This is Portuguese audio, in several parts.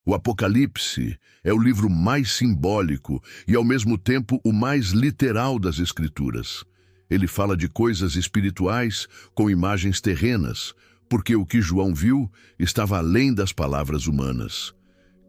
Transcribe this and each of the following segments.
O Apocalipse é o livro mais simbólico e, ao mesmo tempo, o mais literal das Escrituras. Ele fala de coisas espirituais com imagens terrenas, porque o que João viu estava além das palavras humanas.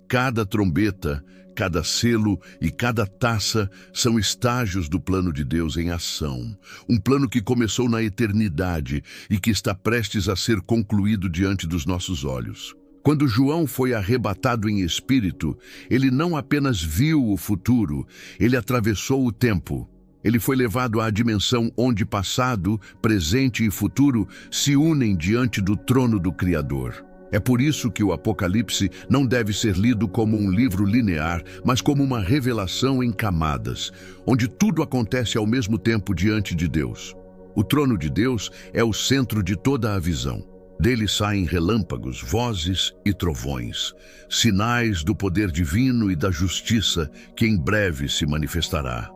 Cada trombeta, cada selo e cada taça são estágios do plano de Deus em ação. Um plano que começou na eternidade e que está prestes a ser concluído diante dos nossos olhos. Quando João foi arrebatado em espírito, ele não apenas viu o futuro, ele atravessou o tempo. Ele foi levado à dimensão onde passado, presente e futuro se unem diante do trono do Criador. É por isso que o Apocalipse não deve ser lido como um livro linear, mas como uma revelação em camadas, onde tudo acontece ao mesmo tempo diante de Deus. O trono de Deus é o centro de toda a visão. Dele saem relâmpagos, vozes e trovões, sinais do poder divino e da justiça que em breve se manifestará.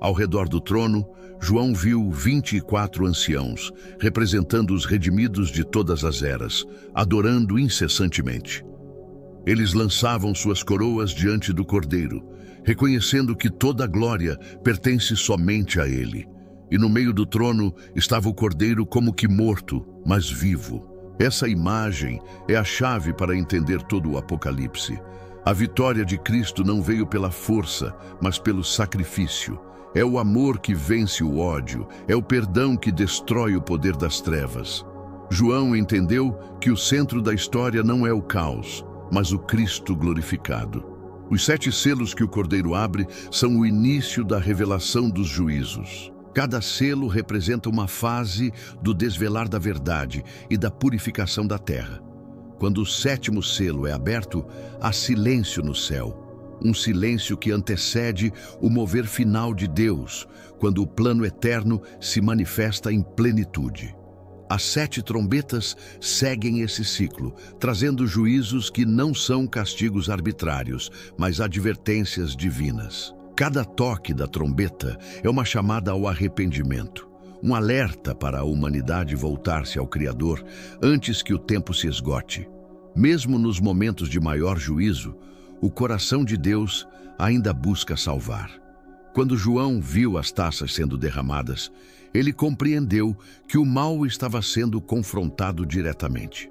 Ao redor do trono, João viu 24 anciãos, representando os redimidos de todas as eras, adorando incessantemente. Eles lançavam suas coroas diante do Cordeiro, reconhecendo que toda a glória pertence somente a ele. E no meio do trono estava o Cordeiro como que morto, mas vivo. Essa imagem é a chave para entender todo o Apocalipse. A vitória de Cristo não veio pela força, mas pelo sacrifício. É o amor que vence o ódio, é o perdão que destrói o poder das trevas. João entendeu que o centro da história não é o caos, mas o Cristo glorificado. Os 7 selos que o Cordeiro abre são o início da revelação dos juízos. Cada selo representa uma fase do desvelar da verdade e da purificação da terra. Quando o 7º selo é aberto, há silêncio no céu. Um silêncio que antecede o mover final de Deus, quando o plano eterno se manifesta em plenitude. As 7 trombetas seguem esse ciclo, trazendo juízos que não são castigos arbitrários, mas advertências divinas. Cada toque da trombeta é uma chamada ao arrependimento, um alerta para a humanidade voltar-se ao Criador antes que o tempo se esgote. Mesmo nos momentos de maior juízo, o coração de Deus ainda busca salvar. Quando João viu as taças sendo derramadas, ele compreendeu que o mal estava sendo confrontado diretamente.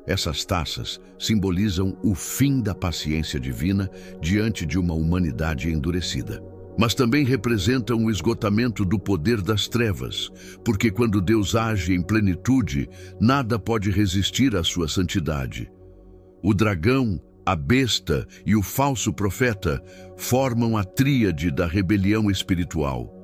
Essas taças simbolizam o fim da paciência divina diante de uma humanidade endurecida. Mas também representam o esgotamento do poder das trevas, porque quando Deus age em plenitude, nada pode resistir à sua santidade. O dragão, a besta e o falso profeta formam a tríade da rebelião espiritual.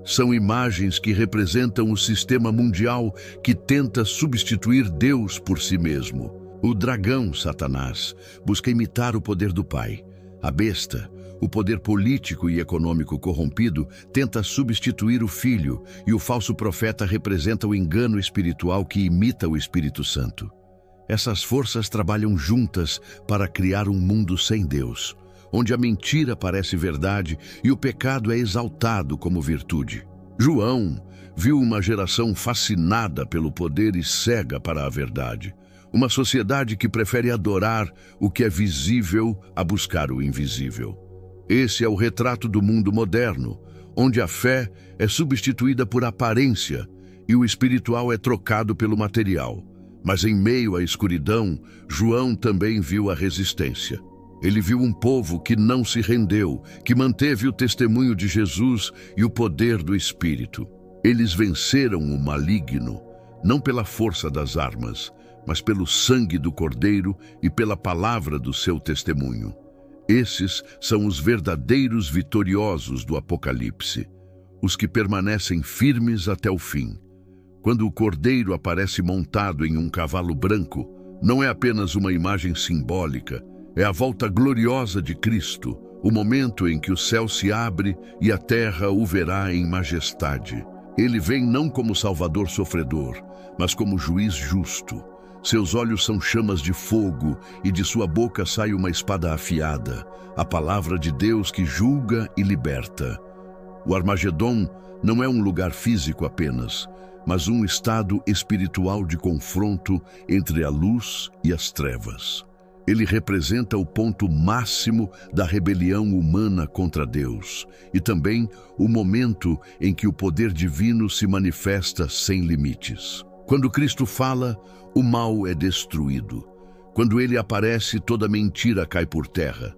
São imagens que representam o sistema mundial que tenta substituir Deus por si mesmo. O dragão, Satanás, busca imitar o poder do Pai. A besta, o poder político e econômico corrompido, tenta substituir o Filho, e o falso profeta representa o engano espiritual que imita o Espírito Santo. Essas forças trabalham juntas para criar um mundo sem Deus, onde a mentira parece verdade e o pecado é exaltado como virtude. João viu uma geração fascinada pelo poder e cega para a verdade. Uma sociedade que prefere adorar o que é visível a buscar o invisível. Esse é o retrato do mundo moderno, onde a fé é substituída por aparência e o espiritual é trocado pelo material. Mas em meio à escuridão, João também viu a resistência. Ele viu um povo que não se rendeu, que manteve o testemunho de Jesus e o poder do Espírito. Eles venceram o maligno, não pela força das armas, mas pelo sangue do Cordeiro e pela palavra do seu testemunho. Esses são os verdadeiros vitoriosos do Apocalipse, os que permanecem firmes até o fim. Quando o Cordeiro aparece montado em um cavalo branco, não é apenas uma imagem simbólica, é a volta gloriosa de Cristo, o momento em que o céu se abre e a terra o verá em majestade. Ele vem não como Salvador sofredor, mas como juiz justo. Seus olhos são chamas de fogo e de sua boca sai uma espada afiada, a palavra de Deus que julga e liberta. O Armagedon não é um lugar físico apenas, mas um estado espiritual de confronto entre a luz e as trevas. Ele representa o ponto máximo da rebelião humana contra Deus e também o momento em que o poder divino se manifesta sem limites. Quando Cristo fala, o mal é destruído. Quando ele aparece, toda mentira cai por terra.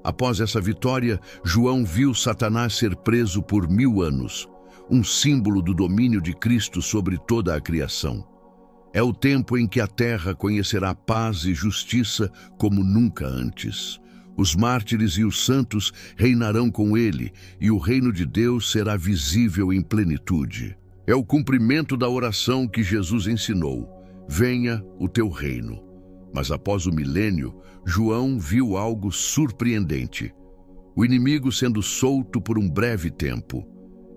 Após essa vitória, João viu Satanás ser preso por 1000 anos, um símbolo do domínio de Cristo sobre toda a criação. É o tempo em que a terra conhecerá paz e justiça como nunca antes. Os mártires e os santos reinarão com ele, e o reino de Deus será visível em plenitude. É o cumprimento da oração que Jesus ensinou: venha o teu reino. Mas após o milênio, João viu algo surpreendente: o inimigo sendo solto por um breve tempo.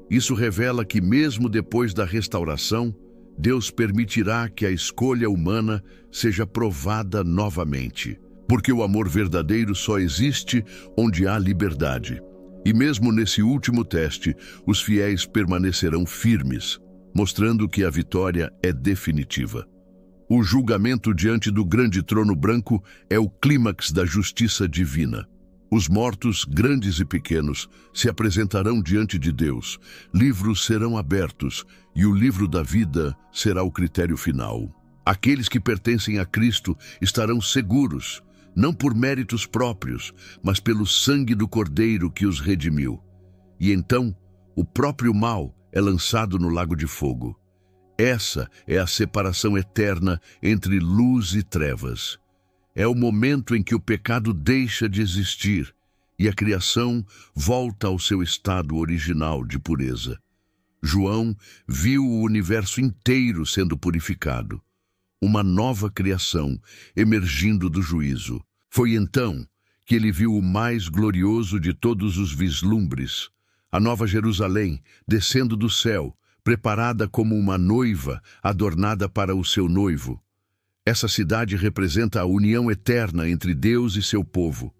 Isso revela que mesmo depois da restauração, Deus permitirá que a escolha humana seja provada novamente, porque o amor verdadeiro só existe onde há liberdade. E mesmo nesse último teste, os fiéis permanecerão firmes, mostrando que a vitória é definitiva. O julgamento diante do grande trono branco é o clímax da justiça divina. Os mortos, grandes e pequenos, se apresentarão diante de Deus. Livros serão abertos e o livro da vida será o critério final. Aqueles que pertencem a Cristo estarão seguros, não por méritos próprios, mas pelo sangue do Cordeiro que os redimiu. E então, o próprio mal é lançado no lago de fogo. Essa é a separação eterna entre luz e trevas. É o momento em que o pecado deixa de existir e a criação volta ao seu estado original de pureza. João viu o universo inteiro sendo purificado, uma nova criação emergindo do juízo. Foi então que ele viu o mais glorioso de todos os vislumbres, a Nova Jerusalém descendo do céu, preparada como uma noiva adornada para o seu noivo. Essa cidade representa a união eterna entre Deus e seu povo.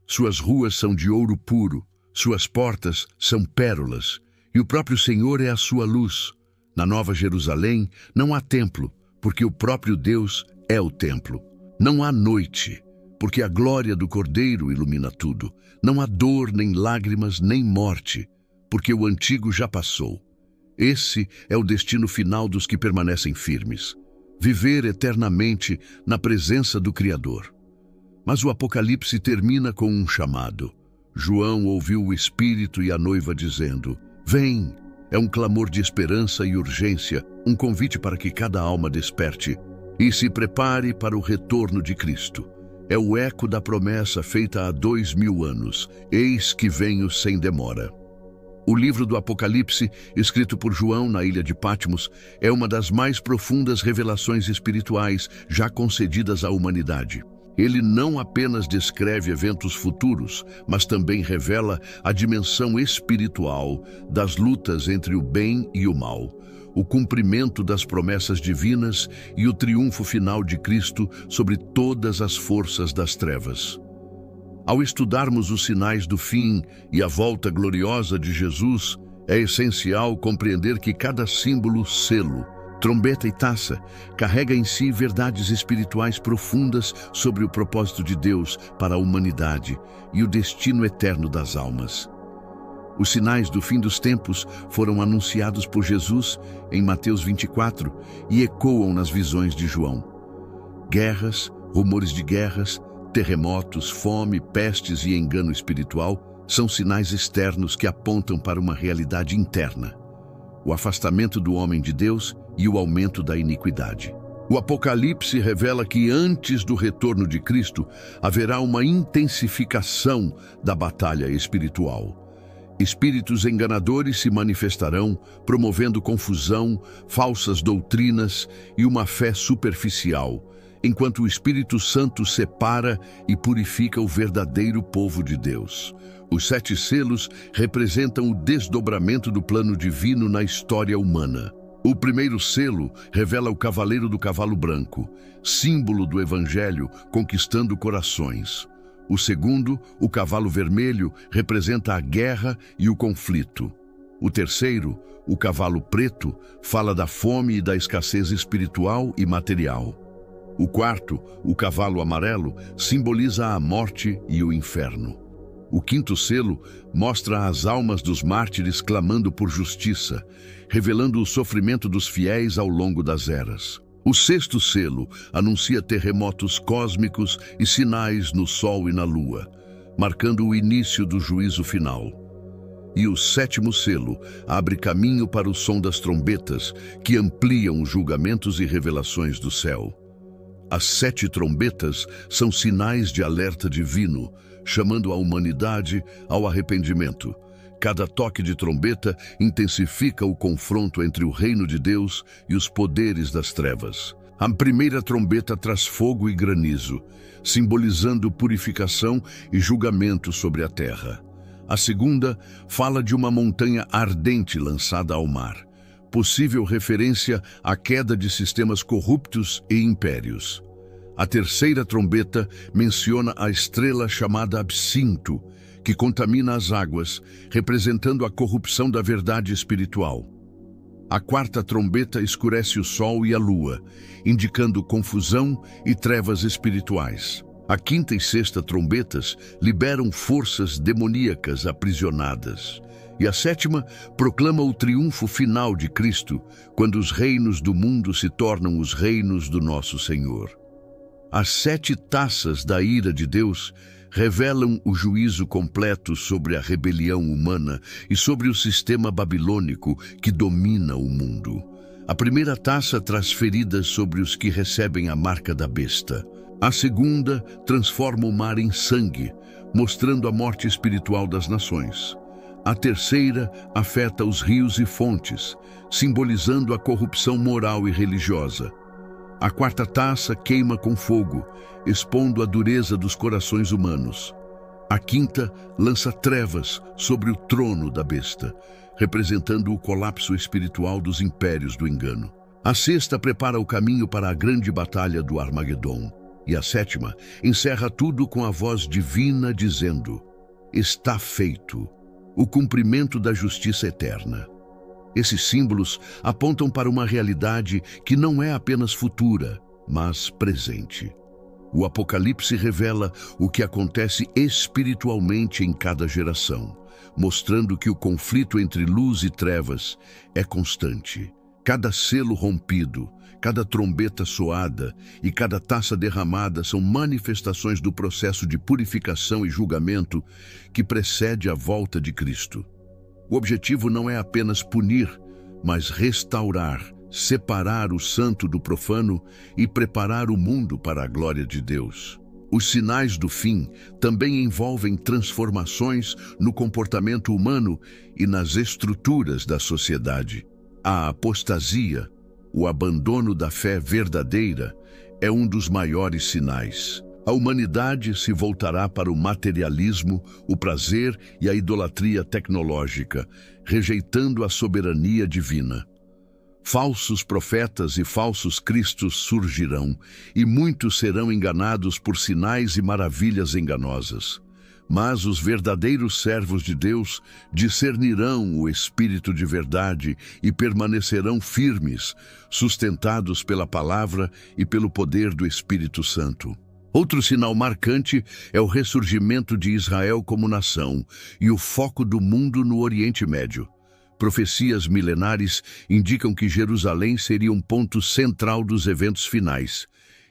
Suas ruas são de ouro puro, suas portas são pérolas, e o próprio Senhor é a sua luz. Na Nova Jerusalém não há templo, porque o próprio Deus é o templo. Não há noite, porque a glória do Cordeiro ilumina tudo. Não há dor, nem lágrimas, nem morte, porque o antigo já passou. Esse é o destino final dos que permanecem firmes: viver eternamente na presença do Criador. Mas o Apocalipse termina com um chamado. João ouviu o Espírito e a noiva dizendo: vem! É um clamor de esperança e urgência, um convite para que cada alma desperte e se prepare para o retorno de Cristo. É o eco da promessa feita há 2000 anos: eis que venho sem demora. O livro do Apocalipse, escrito por João na ilha de Patmos, é uma das mais profundas revelações espirituais já concedidas à humanidade. Ele não apenas descreve eventos futuros, mas também revela a dimensão espiritual das lutas entre o bem e o mal, o cumprimento das promessas divinas e o triunfo final de Cristo sobre todas as forças das trevas. Ao estudarmos os sinais do fim e a volta gloriosa de Jesus, é essencial compreender que cada símbolo, selo, trombeta e taça carrega em si verdades espirituais profundas sobre o propósito de Deus para a humanidade e o destino eterno das almas. Os sinais do fim dos tempos foram anunciados por Jesus em Mateus 24 e ecoam nas visões de João. Guerras, rumores de guerras, terremotos, fome, pestes e engano espiritual são sinais externos que apontam para uma realidade interna: o afastamento do homem de Deus e o aumento da iniquidade. O Apocalipse revela que antes do retorno de Cristo haverá uma intensificação da batalha espiritual. Espíritos enganadores se manifestarão, promovendo confusão, falsas doutrinas e uma fé superficial, enquanto o Espírito Santo separa e purifica o verdadeiro povo de Deus. Os 7 selos representam o desdobramento do plano divino na história humana. O primeiro selo revela o cavaleiro do cavalo branco, símbolo do Evangelho conquistando corações. O segundo, o cavalo vermelho, representa a guerra e o conflito. O terceiro, o cavalo preto, fala da fome e da escassez espiritual e material. O quarto, o cavalo amarelo, simboliza a morte e o inferno. O quinto selo mostra as almas dos mártires clamando por justiça, revelando o sofrimento dos fiéis ao longo das eras. O sexto selo anuncia terremotos cósmicos e sinais no Sol e na Lua, marcando o início do juízo final. E o sétimo selo abre caminho para o som das trombetas, que ampliam os julgamentos e revelações do céu. As 7 trombetas são sinais de alerta divino, chamando a humanidade ao arrependimento. Cada toque de trombeta intensifica o confronto entre o reino de Deus e os poderes das trevas. A primeira trombeta traz fogo e granizo, simbolizando purificação e julgamento sobre a terra. A segunda fala de uma montanha ardente lançada ao mar, possível referência à queda de sistemas corruptos e impérios. A terceira trombeta menciona a estrela chamada Absinto, que contamina as águas, representando a corrupção da verdade espiritual. A quarta trombeta escurece o sol e a lua, indicando confusão e trevas espirituais. A quinta e sexta trombetas liberam forças demoníacas aprisionadas. E a sétima proclama o triunfo final de Cristo, quando os reinos do mundo se tornam os reinos do nosso Senhor. As 7 taças da ira de Deus revelam o juízo completo sobre a rebelião humana e sobre o sistema babilônico que domina o mundo. A primeira taça traz feridas sobre os que recebem a marca da besta. A segunda transforma o mar em sangue, mostrando a morte espiritual das nações. A terceira afeta os rios e fontes, simbolizando a corrupção moral e religiosa. A quarta taça queima com fogo, expondo a dureza dos corações humanos. A quinta lança trevas sobre o trono da besta, representando o colapso espiritual dos impérios do engano. A sexta prepara o caminho para a grande batalha do Armagedon. E a sétima encerra tudo com a voz divina dizendo: está feito, o cumprimento da justiça eterna. Esses símbolos apontam para uma realidade que não é apenas futura, mas presente. O Apocalipse revela o que acontece espiritualmente em cada geração, mostrando que o conflito entre luz e trevas é constante. Cada selo rompido, cada trombeta soada e cada taça derramada são manifestações do processo de purificação e julgamento que precede a volta de Cristo. O objetivo não é apenas punir, mas restaurar, separar o santo do profano e preparar o mundo para a glória de Deus. Os sinais do fim também envolvem transformações no comportamento humano e nas estruturas da sociedade. A apostasia, o abandono da fé verdadeira, é um dos maiores sinais. A humanidade se voltará para o materialismo, o prazer e a idolatria tecnológica, rejeitando a soberania divina. Falsos profetas e falsos cristos surgirão, e muitos serão enganados por sinais e maravilhas enganosas. Mas os verdadeiros servos de Deus discernirão o Espírito de verdade e permanecerão firmes, sustentados pela palavra e pelo poder do Espírito Santo. Outro sinal marcante é o ressurgimento de Israel como nação e o foco do mundo no Oriente Médio. Profecias milenares indicam que Jerusalém seria um ponto central dos eventos finais,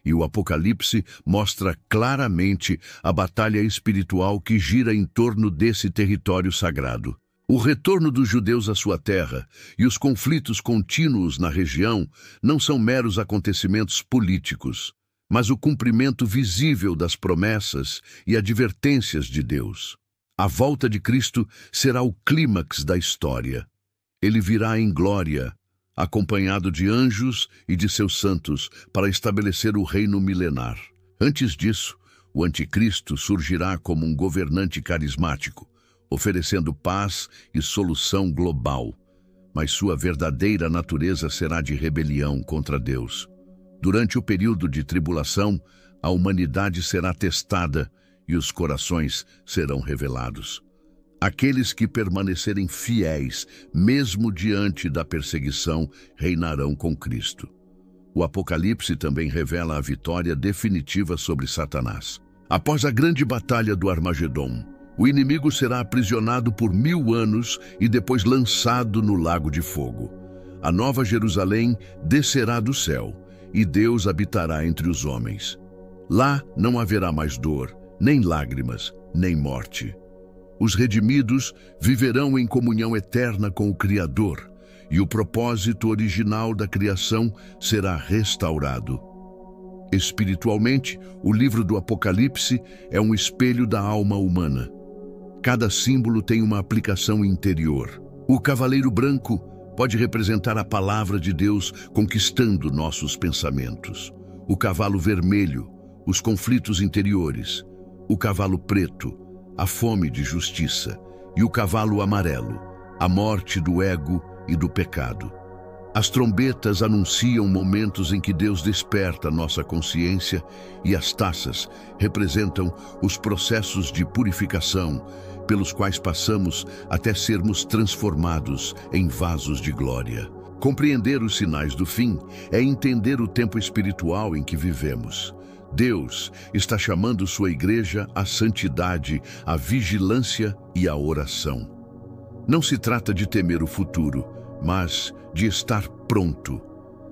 e o Apocalipse mostra claramente a batalha espiritual que gira em torno desse território sagrado. O retorno dos judeus à sua terra e os conflitos contínuos na região não são meros acontecimentos políticos, mas o cumprimento visível das promessas e advertências de Deus. A volta de Cristo será o clímax da história. Ele virá em glória, acompanhado de anjos e de seus santos, para estabelecer o reino milenar. Antes disso, o anticristo surgirá como um governante carismático, oferecendo paz e solução global, mas sua verdadeira natureza será de rebelião contra Deus. Durante o período de tribulação, a humanidade será testada e os corações serão revelados. Aqueles que permanecerem fiéis, mesmo diante da perseguição, reinarão com Cristo. O Apocalipse também revela a vitória definitiva sobre Satanás. Após a grande batalha do Armagedom, o inimigo será aprisionado por 1000 anos e depois lançado no lago de fogo. A Nova Jerusalém descerá do céu e Deus habitará entre os homens. Lá não haverá mais dor, nem lágrimas, nem morte. Os redimidos viverão em comunhão eterna com o Criador, e o propósito original da criação será restaurado. Espiritualmente, o livro do Apocalipse é um espelho da alma humana. Cada símbolo tem uma aplicação interior. O cavaleiro branco pode representar a palavra de Deus conquistando nossos pensamentos. O cavalo vermelho, os conflitos interiores. O cavalo preto, a fome de justiça. E o cavalo amarelo, a morte do ego e do pecado. As trombetas anunciam momentos em que Deus desperta nossa consciência e as taças representam os processos de purificação pelos quais passamos até sermos transformados em vasos de glória. Compreender os sinais do fim é entender o tempo espiritual em que vivemos. Deus está chamando sua igreja à santidade, à vigilância e à oração. Não se trata de temer o futuro, mas de estar pronto.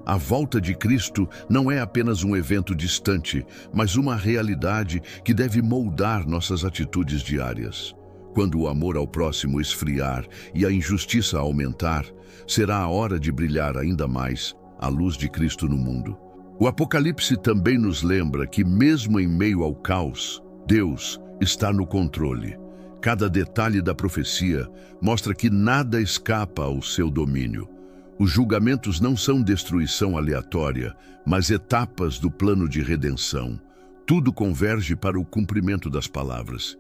A volta de Cristo não é apenas um evento distante, mas uma realidade que deve moldar nossas atitudes diárias. Quando o amor ao próximo esfriar e a injustiça aumentar, será a hora de brilhar ainda mais a luz de Cristo no mundo. O Apocalipse também nos lembra que, mesmo em meio ao caos, Deus está no controle. Cada detalhe da profecia mostra que nada escapa ao seu domínio. Os julgamentos não são destruição aleatória, mas etapas do plano de redenção. Tudo converge para o cumprimento das palavras.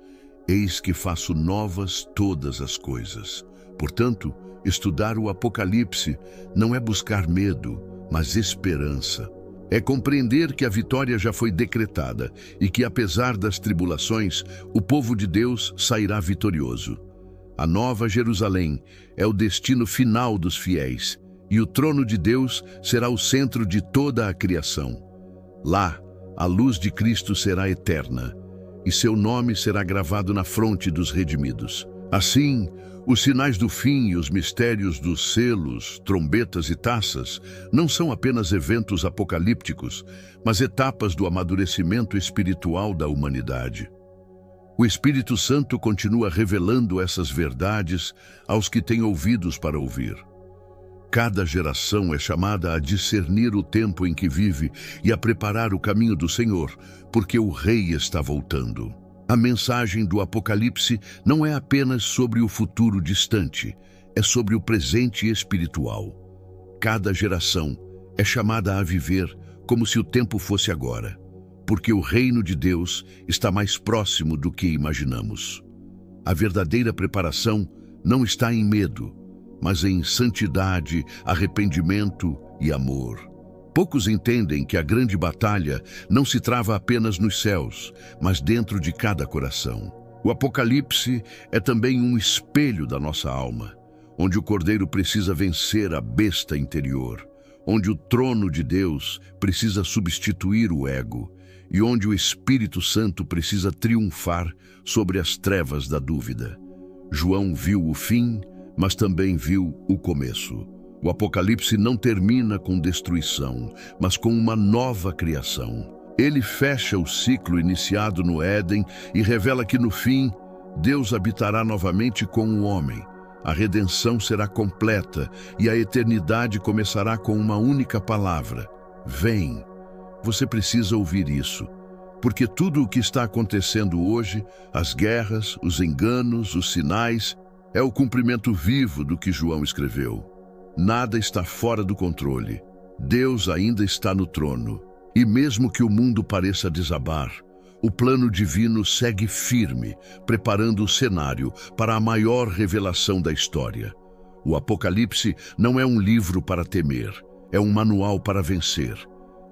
Eis que faço novas todas as coisas. Portanto, estudar o Apocalipse não é buscar medo, mas esperança. É compreender que a vitória já foi decretada e que, apesar das tribulações, o povo de Deus sairá vitorioso. A Nova Jerusalém é o destino final dos fiéis e o trono de Deus será o centro de toda a criação. Lá, a luz de Cristo será eterna e seu nome será gravado na fronte dos redimidos. Assim, os sinais do fim e os mistérios dos selos, trombetas e taças não são apenas eventos apocalípticos, mas etapas do amadurecimento espiritual da humanidade. O Espírito Santo continua revelando essas verdades aos que têm ouvidos para ouvir. Cada geração é chamada a discernir o tempo em que vive e a preparar o caminho do Senhor, porque o Rei está voltando. A mensagem do Apocalipse não é apenas sobre o futuro distante, é sobre o presente espiritual. Cada geração é chamada a viver como se o tempo fosse agora, porque o reino de Deus está mais próximo do que imaginamos. A verdadeira preparação não está em medo, mas em santidade, arrependimento e amor. Poucos entendem que a grande batalha não se trava apenas nos céus, mas dentro de cada coração. O Apocalipse é também um espelho da nossa alma, onde o Cordeiro precisa vencer a besta interior, onde o trono de Deus precisa substituir o ego e onde o Espírito Santo precisa triunfar sobre as trevas da dúvida. João viu o fim, mas também viu o começo. O Apocalipse não termina com destruição, mas com uma nova criação. Ele fecha o ciclo iniciado no Éden e revela que no fim, Deus habitará novamente com o homem. A redenção será completa e a eternidade começará com uma única palavra: vem. Você precisa ouvir isso, porque tudo o que está acontecendo hoje, as guerras, os enganos, os sinais, é o cumprimento vivo do que João escreveu. Nada está fora do controle. Deus ainda está no trono. E mesmo que o mundo pareça desabar, o plano divino segue firme, preparando o cenário para a maior revelação da história. O Apocalipse não é um livro para temer, é um manual para vencer.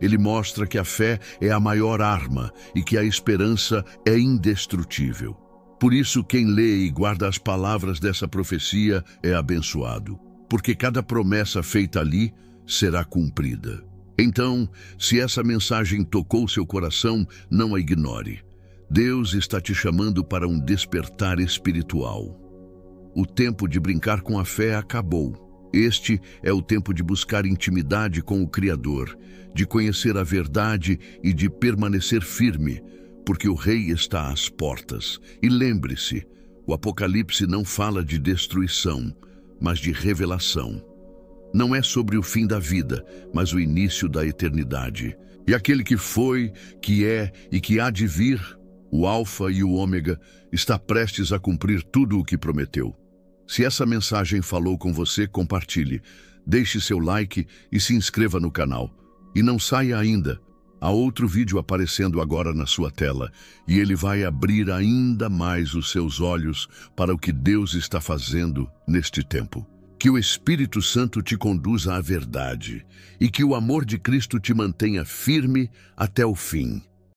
Ele mostra que a fé é a maior arma e que a esperança é indestrutível. Por isso, quem lê e guarda as palavras dessa profecia é abençoado, porque cada promessa feita ali será cumprida. Então, se essa mensagem tocou seu coração, não a ignore. Deus está te chamando para um despertar espiritual. O tempo de brincar com a fé acabou. Este é o tempo de buscar intimidade com o Criador, de conhecer a verdade e de permanecer firme, porque o Rei está às portas. E lembre-se, o Apocalipse não fala de destruição, mas de revelação. Não é sobre o fim da vida, mas o início da eternidade. E aquele que foi, que é e que há de vir, o Alfa e o Ômega, está prestes a cumprir tudo o que prometeu. Se essa mensagem falou com você, compartilhe. Deixe seu like e se inscreva no canal. E não saia ainda. Há outro vídeo aparecendo agora na sua tela, e ele vai abrir ainda mais os seus olhos para o que Deus está fazendo neste tempo. Que o Espírito Santo te conduza à verdade e que o amor de Cristo te mantenha firme até o fim.